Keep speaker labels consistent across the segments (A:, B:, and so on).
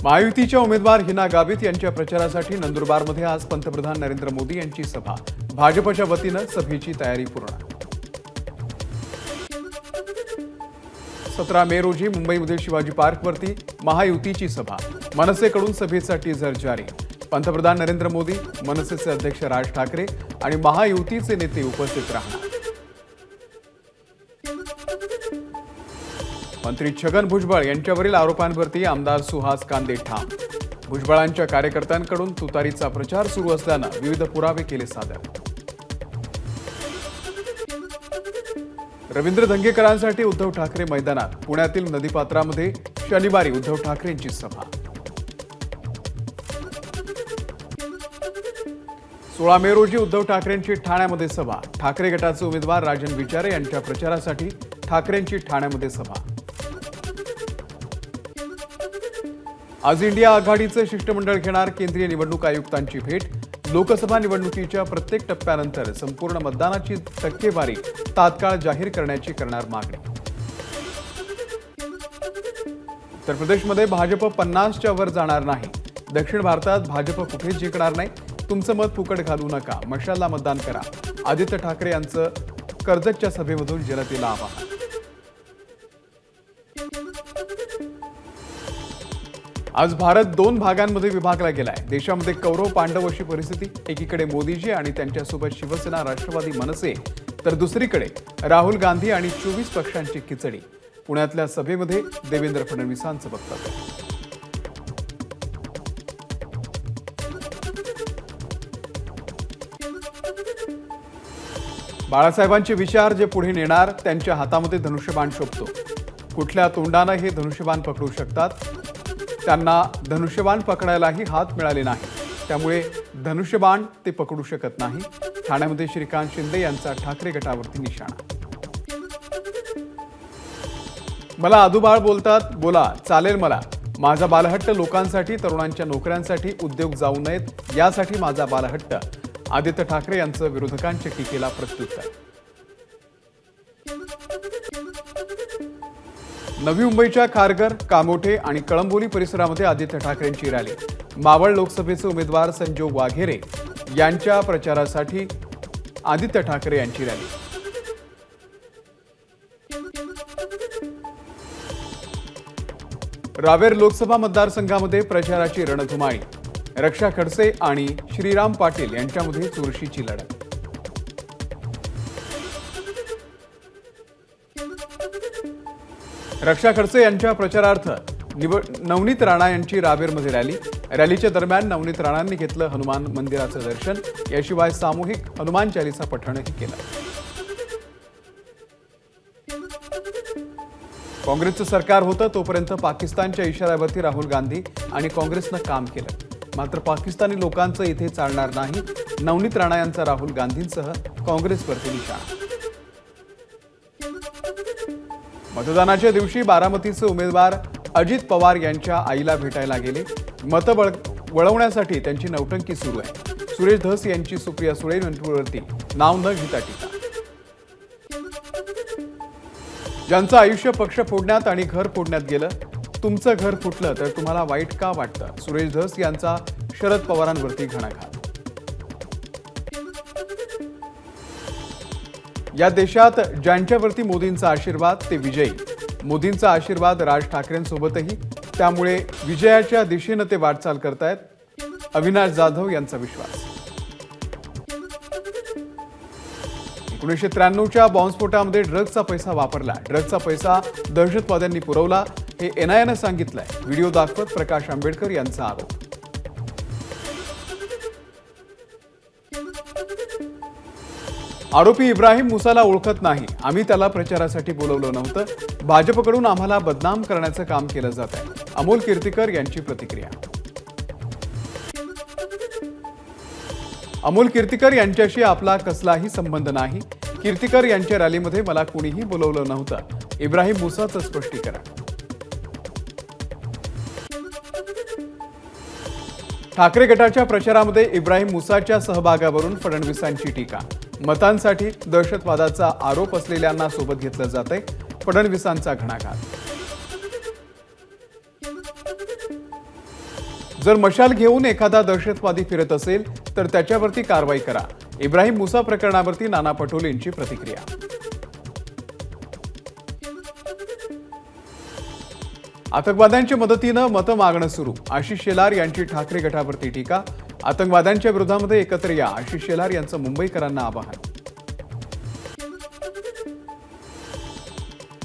A: महायुतीच्या उमेदवार हिना गावित यांच्या प्रचारासाठी नंदुरबारमध्ये आज पंतप्रधान नरेंद्र मोदी यांची सभा। भाजपच्या वतीनं सभेची तयारी पूर्ण। 17 मे रोजी मुंबईमधील शिवाजी पार्कवरती महायुतीची सभा। मनसेकडून सभेसाठी टीझर जारी। पंतप्रधान नरेंद्र मोदी, मनसेचे अध्यक्ष राज ठाकरे आणि महायुतीचे नेते उपस्थित राहणार। मंत्री छगन भुजबळ यांच्यावरील आरोपांवरती आमदार सुहास कांदे ठाम। भुजबळांच्या कार्यकर्त्यांकडून तुतारीचा प्रचार सुरू असल्यानं विविध पुरावे केले सादर। रवींद्र धंगेकरांसाठी उद्धव ठाकरे मैदानात। पुण्यातील नदीपात्रामध्ये शनिवारी उद्धव ठाकरेंची सभा। 16 मे रोजी उद्धव ठाकरेंची ठाण्यामध्ये सभा। ठाकरे गटाचे उमेदवार राजन विचारे यांच्या प्रचारासाठी ठाकरेंची ठाण्यामध्ये सभा। आज इंडिया आघाडीचे शिष्टमंडळ घेणार केंद्रीय निवडणूक आयुक्तांची भेट। लोकसभा निवडणुकीच्या प्रत्येक टप्प्यानंतर संपूर्ण मतदानाची टक्केवारी तात्काळ जाहीर करण्याची करणार मागणी। उत्तर प्रदेशमध्ये भाजप 50च्या वर जाणार नाही। दक्षिण भारतात भाजप कुठेच जिंकणार नाही। तुमचं मत फुकट घालू नका, मशालला मतदान करा। आदित्य ठाकरे यांचं कर्जतच्या सभेमधून जनतेला आवाहन। आज भारत 2 भागांमध्ये विभागला गेलाय। देशामध्ये कौरव पांडव अशी परिस्थिती। एकीकडे मोदीजी आणि त्यांच्यासोबत शिवसेना, राष्ट्रवादी, मनसे, तर दुसरीकडे राहुल गांधी आणि 24 पक्षांची खिचडी। पुण्यातल्या सभेमध्ये देवेंद्र फडणवीसांचं वक्तव्य। बाळासाहेबांचे विचार जे पुढे नेणार त्यांच्या हातामध्ये धनुष्यबाण शोभतो। कुठल्या तोंडाने हे धनुष्यबाण पकडू शकतात? त्यांना धनुष्यबाण पकडायलाही हात मिळाले नाही, त्यामुळे धनुष्यबाण ते पकडू शकत नाही। ठाण्यामध्ये श्रीकांत शिंदे यांचा ठाकरे गटावरती निशाणा। मला आदुबाळ बोलतात, बोला, चालेल मला। माझा बालहट्ट लोकांसाठी, तरुणांच्या नोकऱ्यांसाठी, उद्योग जाऊ नयेत यासाठी माझा बालहट्ट। आदित्य ठाकरे यांचं विरोधकांच्या टीकेला प्रत्युत्तर। नवी मुंबईच्या खारघर, कामोठे आणि कळंबोली परिसरामध्ये आदित्य ठाकरेंची रॅली। मावळ लोकसभेचे उमेदवार संजोग वाघेरे यांच्या प्रचारासाठी आदित्य ठाकरे यांची रॅली। रावेर लोकसभा मतदारसंघामध्ये प्रचाराची रणधुमाळी। रक्षा खडसे आणि श्रीराम पाटील यांच्यामध्ये चुरशीची लढत। रक्षा खडसे यांच्या प्रचारार्थ नवनीत राणा यांची रावेरमध्ये रॅली। रॅलीच्या दरम्यान नवनीत राणांनी घेतलं हनुमान मंदिराचं दर्शन। याशिवाय सामूहिक हनुमान चालीसा पठणही केलं। काँग्रेसचं सरकार होतं तोपर्यंत पाकिस्तानच्या इशाऱ्यावरती राहुल गांधी आणि काँग्रेसनं काम केलं। मात्र पाकिस्तानी लोकांचं इथे चालणार नाही। नवनीत राणा यांचा राहुल गांधींसह काँग्रेसवरती निशाणा। मतदानाच्या दिवशी बारामतीचे उमेदवार अजित पवार यांच्या आईला भेटायला गेले। मतं वळवण्यासाठी त्यांची नौटंकी सुरू आहे। सुरेश धस यांची सुप्रिया सुळे यांच्यावरती नाव न घेता टीका। ज्यांचं आयुष्य पक्ष फोडण्यात आणि घर फोडण्यात गेलं, तुमचं घर फुटलं तर तुम्हाला वाईट का वाटतं? सुरेश धस यांचा शरद पवारांवरती घणाघात। या देशात ज्यांच्यावरती मोदींचा आशीर्वाद ते विजयी। मोदींचा आशीर्वाद राज ठाकरेंसोबतही, त्यामुळे विजयाच्या दिशेने ते वाटचाल करतायत। अविनाश जाधव यांचा विश्वास। 1993च्या बॉम्बस्फोटामध्ये ड्रग्जचा पैसा वापरला। ड्रग्जचा पैसा दहशतवाद्यांनी पुरवला हे एनआयएनं सांगितलंय। व्हिडिओ दाखवत प्रकाश आंबेडकर यांचा आरोप। आरोपी इब्राहिम मुसाला ओळखत नाही। आम्ही त्याला प्रचारासाठी बोलवलं नव्हतं। भाजपकडून आम्हाला बदनाम करण्याचं काम केलं जात आहे। अमोल कीर्तिकर यांची प्रतिक्रिया। अमोल कीर्तिकर यांच्याशी आपला कसलाही संबंध नाही। कीर्तिकर यांच्या रॅलीमध्ये मला कोणीही बोलवलं नव्हतं। इब्राहिम मुसाचं स्पष्टीकरण। ठाकरे गटाच्या प्रचारामध्ये इब्राहिम मुसाच्या सहभागावरून फडणवीसांची टीका। मतांसाठी दहशतवादाचा आरोप असलेल्यांना सोबत घेतलं जातंय, फडणवीसांचा घणाघात। जर मशाल घेऊन एखादा दहशतवादी फिरत असेल तर त्याच्यावरती कारवाई करा, इब्राहिम मुसा प्रकरणावरती नाना पटोलेंची प्रतिक्रिया। आतंकवाद्यांच्या मदतीनं मतं मागणं सुरू, आशिष शेलार यांची ठाकरे गटावरती टीका। आतंकवाद्यांच्या विरोधामध्ये एकत्र या, आशिष शेलार यांचं मुंबईकरांना आवाहन।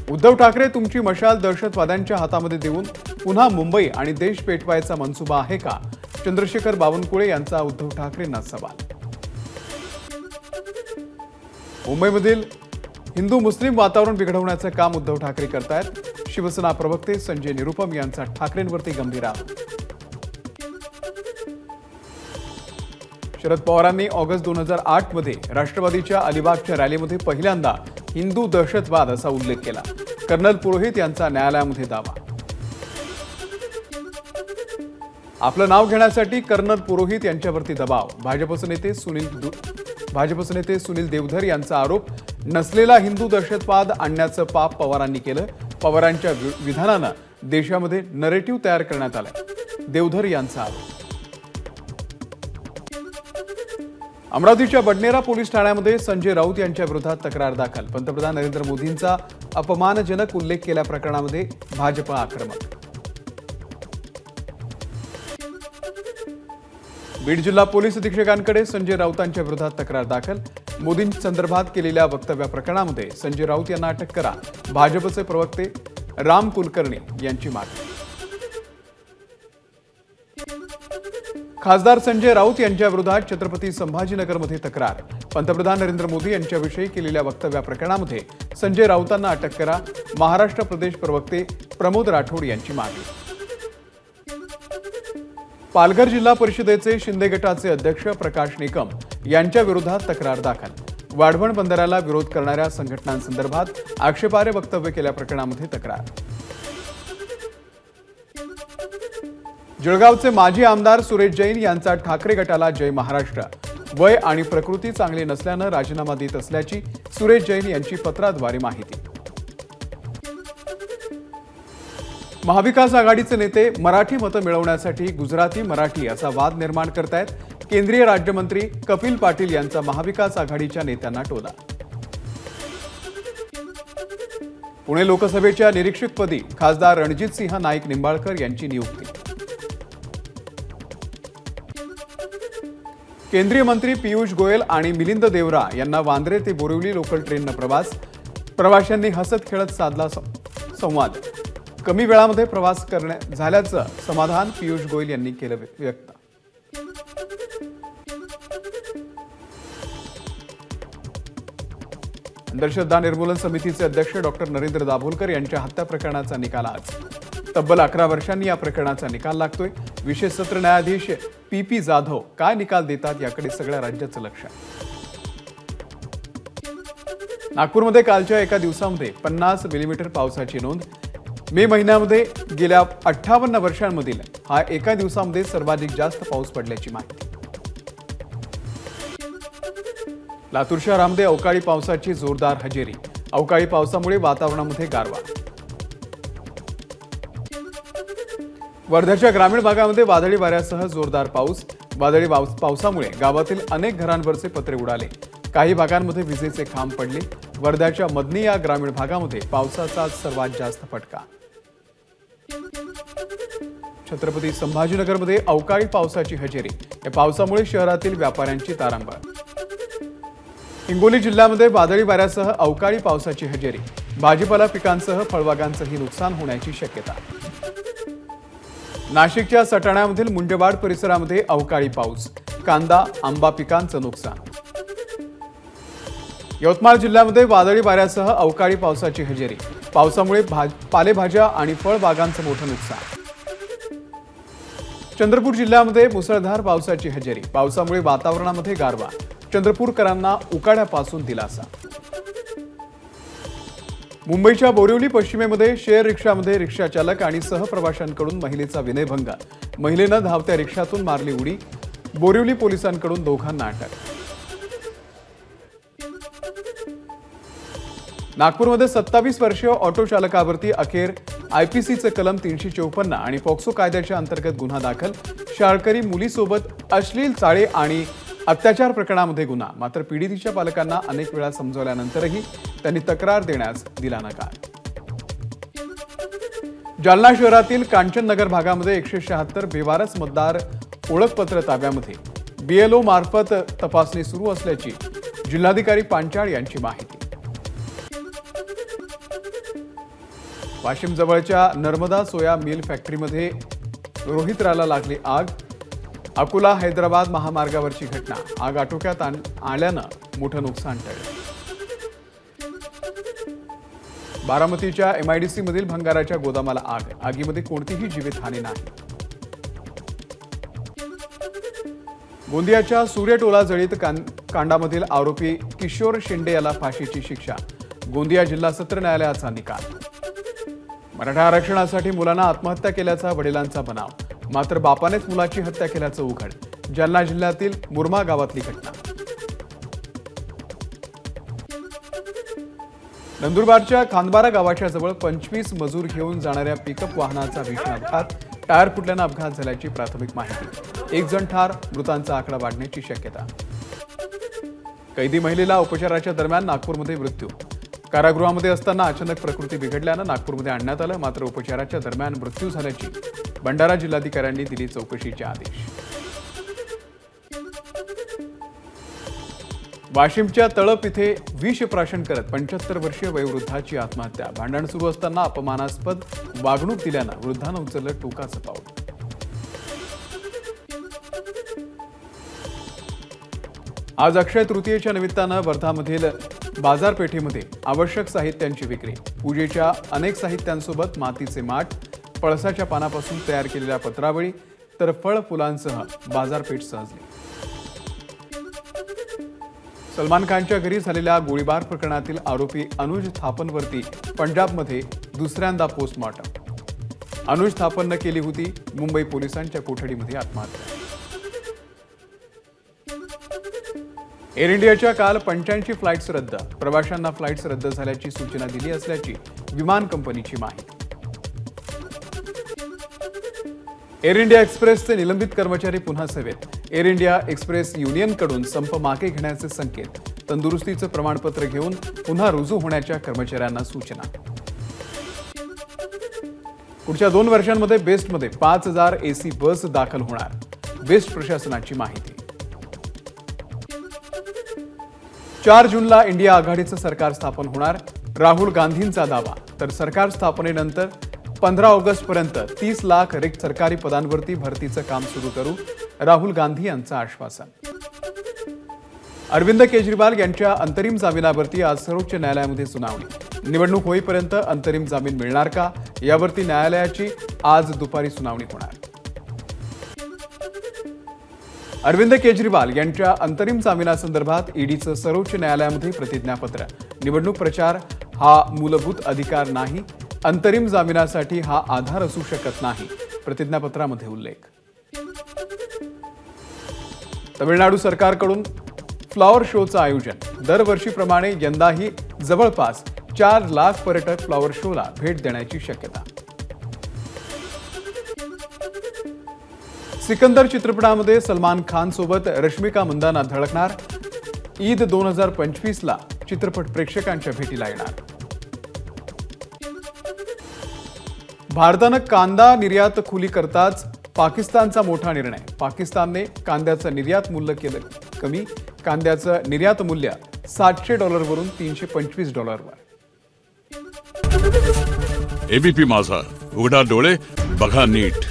A: उद्धव ठाकरे तुमची मशाल दहशतवाद्यांच्या हातामध्ये देऊन पुन्हा मुंबई आणि देश पेटवायचा मनसुबा आहे का? चंद्रशेखर बावनकुळे यांचा उद्धव ठाकरेंना सवाल। मुंबईमधील हिंदू मुस्लिम वातावरण बिघडवण्याचं काम उद्धव ठाकरे करतायत। शिवसेना प्रवक्ते संजय निरुपम यांचा ठाकरेंवरती गंभीर आरोप। शरद पवारांनी ऑगस्ट 2008 मध्ये राष्ट्रवादीच्या अलिबागच्या रॅलीमध्ये पहिल्यांदा हिंदू दहशतवाद असा उल्लेख केला। कर्नल पुरोहित यांचा न्यायालयामध्ये दावा। आपलं नाव घेण्यासाठी कर्नल पुरोहित यांच्यावरती दबाव। भाजपचे नेते सुनील देवधर यांचा आरोप, नसलेला हिंदू दहशतवाद आणण्याचं पाप पवारांनी केलं। पवारांच्या विधानानं देशामध्ये नरेटिव्ह तयार करण्यात आलं, देवधर यांचा आरोप। अमरावतीच्या बडनेरा पोलीस ठाण्यामध्ये संजय राऊत यांच्या विरोधात तक्रार दाखल। पंतप्रधान नरेंद्र मोदींचा अपमानजनक उल्लेख केल्या प्रकरणामध्ये भाजप आक्रमक। बीड जिल्हा पोलीस अधीक्षकांकडे संजय राऊतांच्या विरोधात तक्रार दाखल। मोदींसंदर्भात केलेल्या वक्तव्याप्रकरणामध्ये संजय राऊत यांना अटक करा, भाजपचे प्रवक्ते राम कुलकर्णी यांची मागणी। खासदार संजय राऊत यांच्या विरोधात छत्रपती संभाजीनगरमध्ये तक्रार। पंतप्रधान नरेंद्र मोदी यांच्याविषयी केलेल्या वक्तव्याप्रकरणामध्ये संजय राऊतांना अटक करा, महाराष्ट्र प्रदेश प्रवक्ते प्रमोद राठोड यांची मागणी। पालघर जिल्हा परिषदेचे शिंदे गटाचे अध्यक्ष प्रकाश निकम यांच्या विरोधात तक्रार दाखल। वाढवण बंदराला विरोध करणाऱ्या संघटनांसंदर्भात आक्षेपार्ह वक्तव्य केल्या प्रकरणामध्ये तक्रार। जळगावचे माजी आमदार सुरेश जैन यांचा ठाकरे गटाला जय महाराष्ट्र। वय आणि प्रकृती चांगली नसल्यानं राजीनामा देत असल्याची सुरेश जैन यांची पत्राद्वारे माहिती। महाविकास आघाडीचे नेते मराठी मतं मिळवण्यासाठी गुजराती मराठी असा वाद निर्माण करतायत। केंद्रीय राज्यमंत्री कपिल पाटील यांचा महाविकास आघाडीच्या नेत्यांना टोला। पुणे लोकसभेच्या निरीक्षकपदी खासदार रणजितसिंह नाईक निंबाळकर यांची नियुक्ती। केंद्रीय मंत्री पियुष गोयल आणि मिलिंद देवरा यांना वांद्रे ते बोरिवली लोकल ट्रेननं प्रवास। प्रवाशांनी हसत खेळत साधला संवाद। कमी वेळामध्ये प्रवास झाल्याचं समाधान पियुष गोयल यांनी केलं व्यक्त। अंधश्रद्धा निर्मूलन समितीचे अध्यक्ष डॉक्टर नरेंद्र दाभोलकर यांच्या हत्या प्रकरणाचा निकाल आज। तब्बल 11 वर्षांनी या प्रकरणाचा निकाल लागतोय। विशेष सत्र न्यायाधीश PP जाधव काय निकाल देतात याकडे सगळ्या राज्याचं लक्ष आहे। नागपूरमध्ये कालच्या एका दिवसामध्ये 50 मिलीमीटर पावसाची नोंद। मे महिन्यामध्ये गेल्या 58 वर्षांमधील हा एका दिवसामध्ये सर्वाधिक जास्त पाऊस पडल्याची माहिती। लातूर शहरामध्ये अवकाळी पावसाची जोरदार हजेरी। अवकाळी पावसामुळे वातावरणामध्ये गारवा। वर्ध्याच्या ग्रामीण भागामध्ये वादळी वाऱ्यासह जोरदार पाऊस। वादळी पावसामुळे गावातील अनेक घरांवरचे पत्रे उडाले। काही भागांमध्ये विजेचे खांब पडले। वर्ध्याच्या मदनी या ग्रामीण भागामध्ये पावसाचा सर्वात जास्त फटका। छत्रपती संभाजीनगरमध्ये अवकाळी पावसाची हजेरी। या पावसामुळे शहरातील व्यापाऱ्यांची तारांबळ। हिंगोली जिल्ह्यामध्ये वादळी वाऱ्यासह अवकाळी पावसाची हजेरी। भाजीपाला पिकांसह फळबागांचंही नुकसान होण्याची शक्यता। नाशिकच्या सटाण्यामधील मुंडेवाड परिसरामध्ये अवकाळी पाऊस। कांदा आंबा पिकांचं नुकसान। यवतमाळ जिल्ह्यामध्ये वादळी वाऱ्यासह अवकाळी पावसाची हजेरी। पावसामुळे पालेभाज्या आणि फळबागांचं मोठं नुकसान। चंद्रपूर जिल्ह्यामध्ये मुसळधार पावसाची हजेरी। पावसामुळे वातावरणामध्ये गारवा। चंद्रपूरकरांना उकाड्यापासून दिलासा। मुंबईच्या बोरिवली पश्चिमेमध्ये शेअर रिक्षामध्ये रिक्षाचालक आणि सहप्रवाशांकडून महिलेचा विनयभंग। महिलेनं धावत्या रिक्षातून मारली उडी। बोरिवली पोलिसांकडून दोघांना अटक। नागपूरमध्ये 27 वर्षीय ऑटो चालकावरती अखेर आयपीसीचे कलम 354 आणि पॉक्सो कायद्याच्या अंतर्गत गुन्हा दाखल. शाळकरी मुलीसोबत अश्लील चाळे आणि अत्याचार प्रकरणामध्ये गुन्हा. मात्र पीडितेच्या पालकांना अनेक वेळा समजावल्यानंतरही त्यांनी तक्रार देण्यास दिला नकार. जालना शहरातील कांचननगर भागामध्ये 176 बेवारस मतदार ओळखपत्र ताब्यामध्ये. बीएलओ मार्फत तपासणी सुरू असल्याची जिल्हाधिकारी पांचाळ यांची माहिती. वाशिम जवळच्या नर्मदा सोया मिल फॅक्टरीमध्ये रोहित्राला लागली आग. अकोला हैदराबाद महामार्गावरची घटना. आग आटोक्यात आल्यानं मोठं नुकसान टळलं. बारामतीच्या MIDC मधील भंगाराच्या गोदामाला आग. आगीमध्ये कोणतीही जीवितहानी नाही. गोंदियाच्या सूर्यटोला जळीत कांडामधील आरोपी किशोर शिंदे याला फाशीची शिक्षा. गोंदिया जिल्हा सत्र न्यायालयाचा निकाल. मराठा आरक्षणासाठी मुलांना आत्महत्या केल्याचा वडिलांचा बनाव. मात्र बापानेच मुलाची हत्या केल्याचं उघड. जालना जिल्ह्यातील मुरमा गावातली घटना. नंदुरबारच्या खांदबारा गावाच्या जवळ 25 मजूर घेऊन जाणाऱ्या पिकअप वाहनाचा भीषण अपघात. टायर फुटल्यानं अपघात झाल्याची प्राथमिक माहिती. 1 जण ठार. मृतांचा आकडा वाढण्याची शक्यता. कैदी महिलेला उपचाराच्या दरम्यान नागपूरमध्ये मृत्यू. कारागृहामध्ये असताना अचानक प्रकृती बिघडल्यानं नागपूरमध्ये आणण्यात आलं. मात्र उपचाराच्या दरम्यान मृत्यू झाल्याची भंडारा जिल्हाधिकाऱ्यांनी दिली चौकशीचे आदेश. वाशिमच्या तळप इथे विष प्राशन करत 75 वर्षीय वयोवृद्धाची आत्महत्या. भांडण सुरू असताना अपमानास्पद वागणूक दिल्यानं वृद्धानं उचललं टोकाचं पाऊल. आज अक्षय तृतीयेच्या निमित्तानं वर्धामधील बाजारपेठेमध्ये आवश्यक साहित्यांची विक्री. पूजेच्या अनेक साहित्यांसोबत मातीचे माठ, पळसाच्या पानापासून तयार केलेल्या पत्रावळी तर फळ फुलांसह बाजारपेठ सजली. सलमान खानच्या घरी झालेल्या गोळीबार प्रकरणातील आरोपी अनुज थापनवरती पंजाबमध्ये दुसऱ्यांदा पोस्टमॉर्टम. अनुज थापननं केली होती मुंबई पोलिसांच्या कोठडीमध्ये आत्महत्या. एअर इंडियाच्या काल 85 फ्लाईट्स रद्द. प्रवाशांना फ्लाईट्स रद्द झाल्याची सूचना दिली असल्याची विमान कंपनीची माहिती. एअर इंडिया एक्सप्रेसचे निलंबित कर्मचारी पुन्हा सेवेत. एअर इंडिया एक्सप्रेस युनियनकडून संप मागे घेण्याचे संकेत. तंदुरुस्तीचं प्रमाणपत्र घेऊन पुन्हा रुजू होण्याच्या कर्मचाऱ्यांना सूचना. पुढच्या 2 वर्षांमध्ये बेस्टमध्ये 5000 AC बस दाखल होणार. बेस्ट प्रशासनाची माहिती. 4 जूनला इंडिया आघाडीचं सरकार स्थापन होणार. राहुल गांधींचा दावा. तर सरकार स्थापनेनंतर 15 ऑगस्टपर्यंत 30 लाख रिक्त सरकारी पदांवरती भरतीचं काम सुरू करू. राहुल गांधी यांचं आश्वासन. अरविंद केजरीवाल यांच्या अंतरिम जामिनावरती आज सर्वोच्च न्यायालयामध्ये सुनावणी. निवडणूक होईपर्यंत अंतरिम जामीन मिळणार का, यावरती न्यायालयाची आज दुपारी सुनावणी होणार. अरविंद केजरीवाल यांच्या अंतरिम जामिनासंदर्भात ईडीचं सर्वोच्च न्यायालयामध्ये प्रतिज्ञापत्र. निवडणूक प्रचार हा मूलभूत अधिकार नाही. अंतरिम जामिनासाठी हा आधार असू शकत नाही. प्रतिज्ञापत्रामध्ये उल्लेख. तमिळनाडू सरकारकडून फ्लॉवर शोचं आयोजन. दरवर्षीप्रमाणे यंदाही जवळपास 4 लाख पर्यटक फ्लॉवर शोला भेट देण्याची शक्यता. सिकंदर चित्रपटामध्ये सलमान खान सोबत रश्मिका मंदाना धडकणार. ईद 2025ला चित्रपट प्रेक्षकांच्या भेटीला येणार. भारतानं कांदा निर्यात खुली करताच पाकिस्तानचा मोठा निर्णय. पाकिस्तानने कांद्याचं निर्यात मूल्य केलं कमी. कांद्याचं निर्यात मूल्य $700 वरून $325 वर.
B: एबीपी माझा, उघडा डोळे बघा नीट.